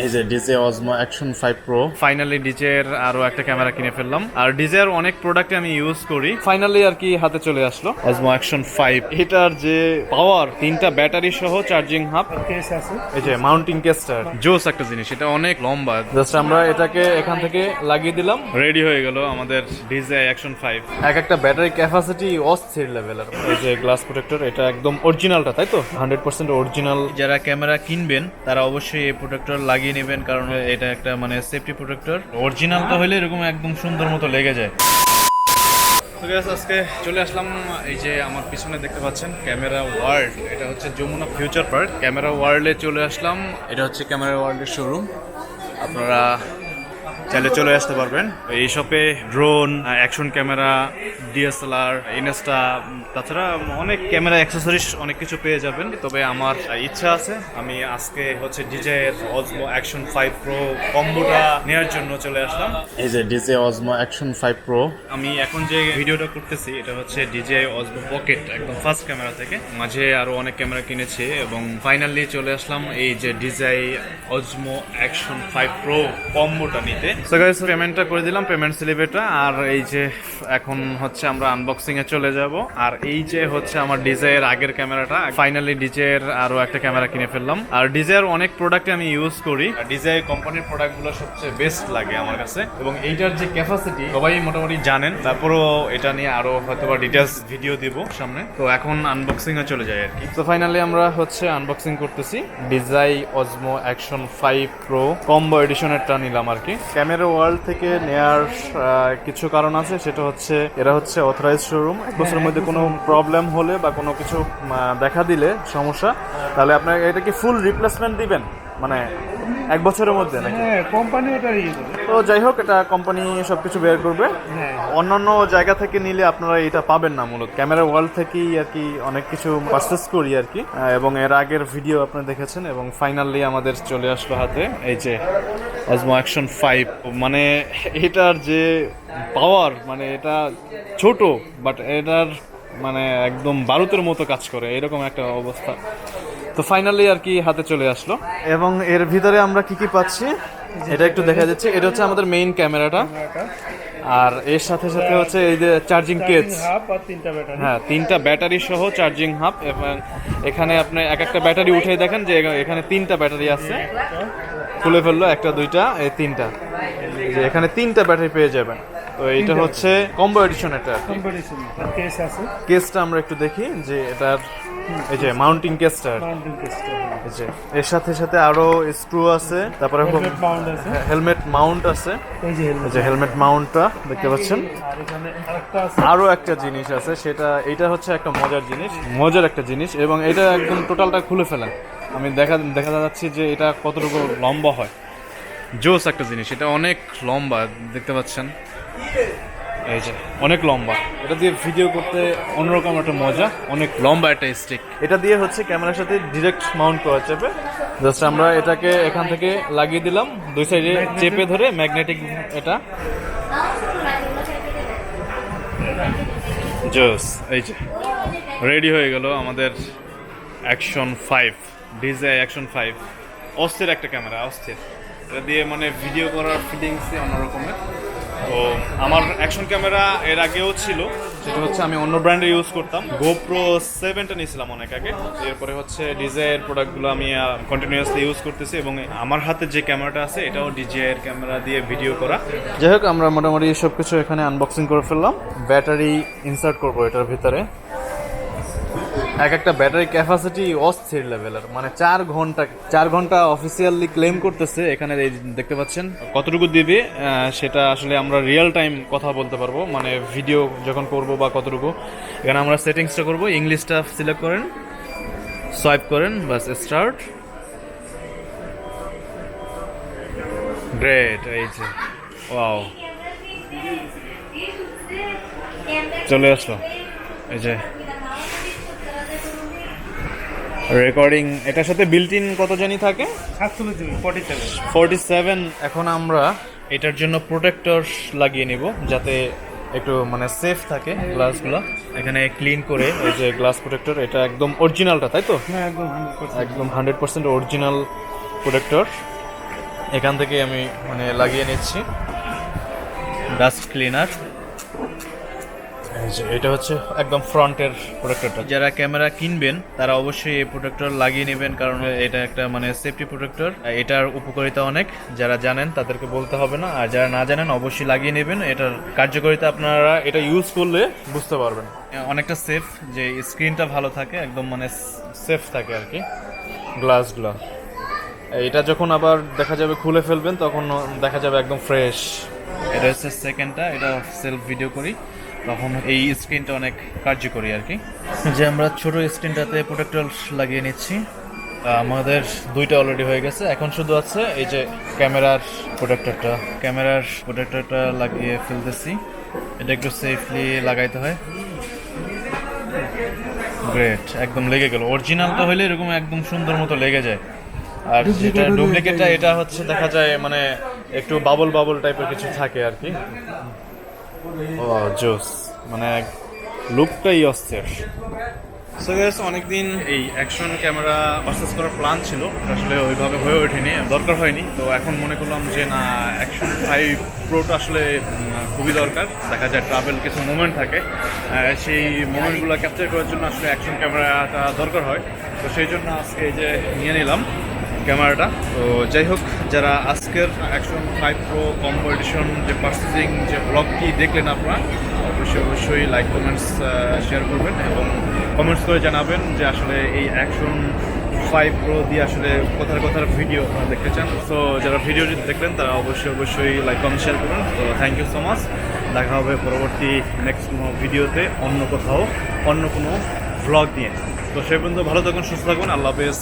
এই যে DJ Osmo action 5 pro. Finally DJ এর আরো একটা ক্যামেরা কিনে ফেললাম। আর ডিজে এর অনেক প্রোডাক্ট আমি ইউজ করি, ফাইনালি আর কি হাতে চলে আসলো অজমো অ্যাকশন 5। এটার যে পাওয়ার, 3টা ব্যাটারি সহ চার্জিং হাব, কেস আছে, এই যে মাউন্টিং কেসটা জোস একটা জিনিস, এটা অনেক লম্বা। জাস্ট আমরা এটাকে এখান থেকে লাগিয়ে দিলাম, রেডি হয়ে গেল আমাদের ডিজে অ্যাকশন 5। এক একটা ব্যাটারি ক্যাপাসিটি অস্থির লেভেলের। এই যে গ্লাস প্রোটেক্টর, এটা একদম অরিজিনালটা, তাই তো 100% অরিজিনাল। যারা ক্যামেরা কিনবেন তারা অবশ্যই এই প্রোটেক্টর লাগিয়ে নেবেন, কারণ এটা একটা মানে সেফটি প্রোটেক্টর। অরিজিনালটা হলে এরকম একদম সুন্দর মতো লেগে যায়। আজকে চলে আসলাম, এই যে আমার পিছনে দেখতে পাচ্ছেন ক্যামেরা ওয়ার্ল্ড, এটা হচ্ছে যমুনা ফিউচার পার্ক। ক্যামেরা ওয়ার্ল্ডে চলে আসলাম, এটা হচ্ছে ক্যামেরা ওয়ার্ল্ডের শোরুম। আপনারা চাইলে চলে আসতে পারবেন। এই শপে drone, action camera, DSLR, Insta, তাছাড়া অনেক ক্যামেরা অ্যাক্সেসরিজ অনেক কিছু পেয়ে যাবেন। তবে আমার ইচ্ছা আছে, আমি আজকে হচ্ছে ডিজে এর অজমো অ্যাকশন 5 প্রো কম্বোটা নেওয়ার জন্য চলে আসলাম। এই যে ডিজে অজমো অ্যাকশন 5 প্রো। আমি এখন যে ভিডিওটা করতেছি এটা হচ্ছে ডিজে অজমো পকেট, একদম ফার্স্ট ক্যামেরা থেকে। মাঝে আরো অনেক ক্যামেরা কিনেছি এবং ফাইনালি চলে আসলাম এই যে ডিজে অজমো অ্যাকশন 5 প্রো কম্বোটা নিতে। সো গাইস, পেমেন্টটা করে দিলাম, পেমেন্ট স্লিপটা। আর এই যে এখন হচ্ছে আমরা আনবক্সিং এ চলে যাব। আর এই যে হচ্ছে আমার ডিজে এর আগের ক্যামেরাটা, ফাইনালি ডিজে এর আরো একটা ক্যামেরা কিনে ফেললাম। আর ডিজে এর অনেক প্রোডাক্ট আমি ইউজ করি, ডিজে কোম্পানির প্রোডাক্টগুলো সবচেয়ে বেস্ট লাগে আমার কাছে। এবং এইটার যে ক্যাপাসিটি সবাই মোটামুটি জানেন, তারপরও এটা নিয়ে আরো হয়তোবা ডিটেইলস ভিডিও দিব সামনে। তো এখন আনবক্সিং এ চলে যাই আর কি। তো ফাইনালি আমরা হচ্ছে আনবক্সিং করতেছি DJI Osmo action 5 pro combo এডিশনেরটা নিলাম আর কি। ক্যামেরা ওয়ার্ল্ড থেকে নেয়ার কিছু কারণ আছে, সেটা হচ্ছে এরা হচ্ছে অথরাইজ শোরুম। এক বছরের মধ্যে কোনো প্রবলেম হলে বা কোনো কিছু দেখা দিলে সমস্যা, তাহলে আপনার এটা কি ফুল রিপ্লেসমেন্ট দিবেন মানে এক বছরের মধ্যে নাকি? হ্যাঁ, কোম্পানি এটা ইয়ে করে। তো যাই হোক, এটা কোম্পানি সবকিছু বের করবে। হ্যাঁ, অন্যান্য জায়গা থেকে নিলে আপনারা এটা পাবেন না, মূলত ক্যামেরা ওয়ার্ল্ড থেকেই আর কি অনেক কিছু পারচেস করি আর কি। এবং এর আগের ভিডিও আপনারা দেখেছেন। এবং ফাইনালি আমাদের চলে আসলো হাতে এই যে অজমো অ্যাকশন 5। মানে এটার যে পাওয়ার, মানে এটা ছোট বাট এটার মানে একদম বারুদের মতো কাজ করে, এরকম একটা অবস্থা। তো ফাইনালি আর কি হাতে চলে আসলো। এবং এর ভিতরে আমরা কি কি পাচ্ছি এটা একটু দেখা যাচ্ছে। এটা হচ্ছে আমাদের মেইন ক্যামেরাটা, আর এর সাথে সাথে হচ্ছে এই যে চার্জিং কেস, হাফ আর 3টা ব্যাটারি। হ্যাঁ 3টা ব্যাটারি সহ চার্জিং হাব। এবং এখানে আপনি এক একটা ব্যাটারি উঠে দেখেন যে এখানে 3টা ব্যাটারি আছে। খুলে ফেললো, একটা দুইটা এই 3টা, যে এখানে 3টা ব্যাটারি পেয়ে যাবেন। তো এটা হচ্ছে কম্বো এডিশন। এটা কম্পিটিশন কেস আছে, কেসটা আমরা একটু দেখি যে এটার এই যে মাউন্টিং কেসটা, মাউন্টিং কেসটা। এই যে এর সাথে সাথে আরো স্ক্রু আছে, তারপরে হেলমেট মাউন্ট আছে, হেলমেট মাউন্ট আছে। এই যে এই হেলমেট। যে হেলমেট মাউন্টটা দেখতে পাচ্ছেন। আর এখানে আরেকটা আছে, আরো একটা জিনিস আছে, সেটা এইটা হচ্ছে একটা মজার একটা জিনিস। এবং এটা একদম টোটালটা খুলে ফেলেন, আমি দেখা যাচ্ছে যে এটা কতটুকু লম্বা হয়। জোস একটা জিনিস, এটা অনেক লম্বা দেখতে পাচ্ছেন, এই যে অনেক লম্বা। এটা দিয়ে ভিডিও করতে অন্যরকম একটা মজা, অনেক লম্বা একটা স্টিক। এটা দিয়ে হচ্ছে ক্যামেরার সাথে ডিরেক্ট মাউন্ট করা যাবে। জাস্ট আমরা এটাকে এখান থেকে লাগিয়ে দিলাম, দুই সাইডে চেপে ধরে ম্যাগনেটিক। এটা জোস, এই যে রেডি হয়ে গেল আমাদের অ্যাকশন 5, ডিজে অ্যাকশন 5। অস্থির একটা ক্যামেরা, অস্থির। এটা দিয়ে মানে ভিডিও করার ফিলিংসই অন্যরকমের। তো আমার অ্যাকশন ক্যামেরা এর আগেও ছিল, সেটা হচ্ছে আমি অন্য ব্র্যান্ডে ইউজ করতাম। গোপ্রো 7টা নিয়েছিলাম অনেক আগে। এরপরে হচ্ছে ডিজে এর প্রোডাক্টগুলো আমি কন্টিনিউয়াসলি ইউজ করতেছি। এবং আমার হাতে যে ক্যামেরাটা আছে এটাও ডিজে এর ক্যামেরা দিয়ে ভিডিও করা। যাই হোক, আমরা মোটামুটি সব কিছু এখানে আনবক্সিং করে ফেললাম। ব্যাটারি ইনসার্ট করবো এটার ভিতরে। এক একটা ব্যাটারি ক্যাপাসিটি অস্থির লেভেলের, মানে 4 ঘন্টা অফিসিয়ালি ক্লেম করতেছে। এখানে দেখতে পাচ্ছেন কতটুকু দিবে, সেটা আসলে আমরা রিয়েল টাইম কথা বলতে পারবো, মানে ভিডিও যখন করব বা কতটুকু। এখানে আমরা সেটিংসটা করব, ইংলিশটা সিলেক্ট করেন, সোয়াইপ করেন, বাস স্টার্ট। গ্রেট, এই যে ওয়াও চলে আসলো। এই যে রেকর্ডিং, এটার সাথে বিল্ট ইন কত জানি থাকে 47। এখন আমরা এটার জন্য প্রোটেক্টর লাগিয়ে নিব, যাতে একটু মানে সেফ থাকে গ্লাসগুলো। এখানে ক্লিন করে এই যে গ্লাস প্রোটেক্টর, এটা একদম অরিজিনালটা, তাই তো? হ্যাঁ, একদম 100%। একদম 100% অরিজিনাল প্রোটেক্টর। এখান থেকে আমি মানে লাগিয়ে নিচ্ছি ডাস্ট ক্লিনার। এটা হচ্ছে একদম ফ্রন্টের প্রোটেক্টরটা। যারা ক্যামেরা কিনবেন তারা অবশ্যই এই প্রোটেক্টর লাগিয়ে নেবেন, কারণ এটা একটা মানে সেফটি প্রোটেক্টর। এটার উপকারিতা অনেক, যারা জানেন তাদেরকে বলতে হবে না, আর যারা না জানেন অবশ্যই লাগিয়ে নেবেন। এটার কার্যকারিতা আপনারা এটা ইউজ করলে বুঝতে পারবেন। অনেকটা সেফ, যে স্ক্রিনটা ভালো থাকে, একদম মানে সেফ থাকে আর কি গ্লাসগুলো। এটা যখন আবার দেখা যাবে খুলে ফেলবেন তখন দেখা যাবে একদম ফ্রেশ। এটা হচ্ছে সেকেন্ডটা, এটা সেলফ ভিডিও করি তখন এই স্ক্রিনটা অনেক কার্যকরী আর কি। যে আমরা ছোট স্ক্রিনটাতে প্রোটেক্টর লাগিয়ে নিচ্ছি। আমাদের দুইটা অলরেডি হয়ে গেছে, এখন শুধু আছে এই যে ক্যামেরার প্রোটেক্টরটা লাগিয়ে ফেলতেছি। এটা একটু সেফলি লাগাইতে হয়। গ্রেট, একদম লেগে গেল। অরিজিনালটা হইলে এরকম একদম সুন্দর মতো লেগে যায়, আর যেটা ডুপ্লিকেটটা এটা হচ্ছে দেখা যায় মানে একটু বাবল টাইপের কিছু থাকে আর কি। ও জোস, মানে লুকটাই অস্থির। সো গাইস, অনেকদিন এই অ্যাকশন ক্যামেরা পারচেস করার প্ল্যান ছিল, আসলে ওইভাবে হয়ে ওঠেনি, দরকার হয়নি। তো এখন মনে করলাম যে না, অ্যাকশন 5 প্রোটা আসলে খুবই দরকার। দেখা যায় ট্রাভেল কিছু মোমেন্ট থাকে, সেই মোমেন্টগুলো ক্যাপচার করার জন্য আসলে অ্যাকশন ক্যামেরাটা দরকার হয়। তো সেই জন্য আজকে এই যে নিয়ে নিলাম ক্যামেরাটা। তো যাই হোক, যারা আজকের অ্যাকশন 5 প্রো কম্বো এডিশন যে পারচেসিং যে ব্লগটি দেখলেন আপনারা, অবশ্যই লাইক কমেন্টস শেয়ার করবেন এবং কমেন্টস করে জানাবেন যে আসলে এই অ্যাকশন 5 প্রো দিয়ে আসলে কোথার ভিডিও আপনারা দেখতে চান। তো যারা ভিডিওটি দেখলেন তারা অবশ্যই লাইক কমেন্ট শেয়ার করবেন। তো থ্যাংক ইউ সো মাচ। দেখা হবে পরবর্তী নেক্সট কোনো ভিডিওতে, অন্য কোনো ভ্লগ নিয়ে। তো সেই পর্যন্ত ভালো থাকুন, সুস্থ থাকুন, আল্লাহ হাফেজ।